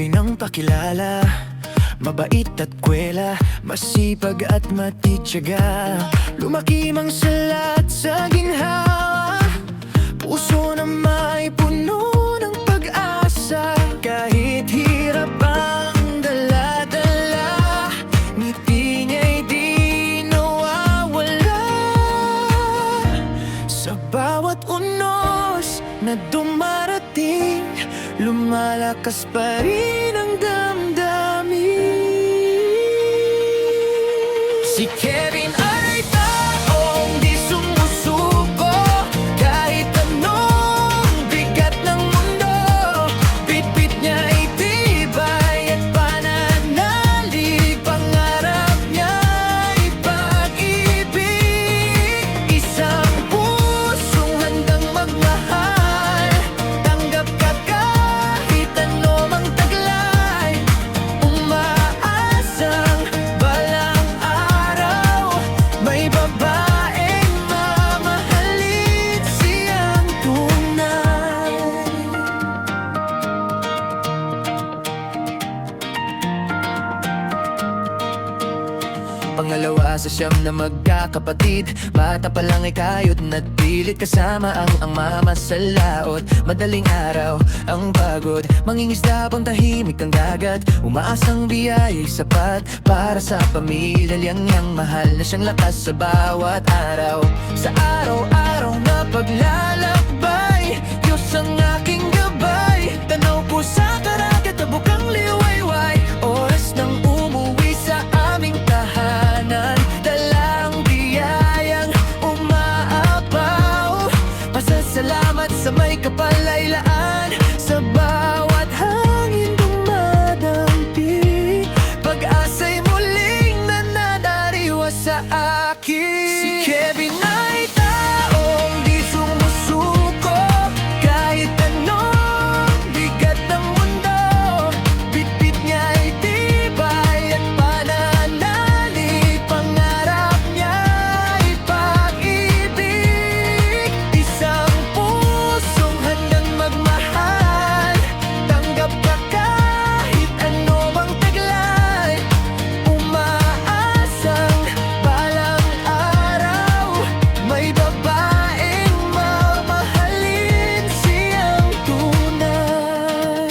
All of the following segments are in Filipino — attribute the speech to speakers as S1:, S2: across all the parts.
S1: Kevin ang pakilala, mabait at kwela, masipag at matityaga. Lumaki mang salat sa ginhawa, puso na may puno ng pag-asa. Kahit hirap ang dala-dala, ngiti niya'y di nawawala. Sa bawat unos na dumarating, lumalakas pa rin ang damdamin. Si Kevin ay taong di sumusuko, kahit anong bigat ng mundo. Bitbit niya ay tibay at pananalig, pangarap niya ay pag-ibig. Isang pusong handang magmahal, tanggap ka kahit ano mang taglay. Umaasang balang araw, may babaeng mamahalin, siyang tunay. Pangalawa sa siyam na magkakapatid, bata pa lang ay kayod na't pilit kasama ang mama sa laot. Madaling araw ang pagod, mangingisda pang tahimik ang dagat. Umaasang biyaya'y sapat para sa pamilya, liyang mahal na siyang lakas sa bawat araw. Sa araw-araw na paglalakbay, Diyos ang aking gabay. Tanaw ko sa karagat na bukang liwayway, oras nang umuwi sa aming tahanan. Dalang biyayang umaapaw, pasasalamat sa may kapalaylaan. Sa bawat hangin dumadampi, pag-asa'y muling nananariwa sa akin. Si Kevin ay taong di sumusuko, kahit anong bigat ng mundo. Bitbit niya ay tibay at pananalig, pangarap niya ay pag-ibig. Isang pusong handang magmahal, tanggap ka kahit ano bang taglay. Umaasang balang araw, may babaeng mamahalin, siyang tunay.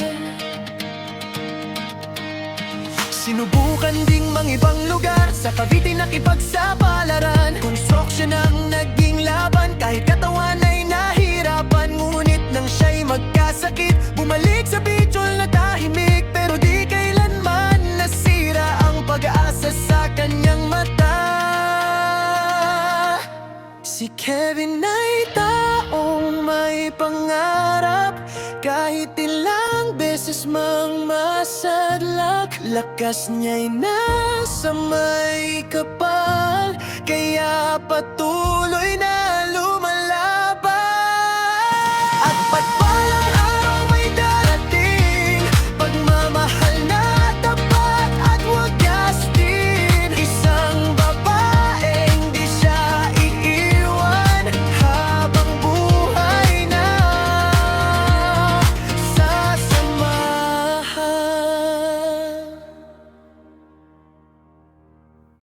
S1: Sinubukan ding mang ibang lugar, sa Cavite nakipagsapalaran. Construction ang naging laban, kahit katawan ay nahirapan. Ngunit nang siya'y magkasakit, bumalik sa Bicol na tahimik. Pero di kailanman nasira ang pag-asa sa kanyang mata. Si Kevin ay taong may pangarap, kahit ilang beses mang masadlak. Lakas niya'y nasa may kapal, kaya patuloy na lumalaban. At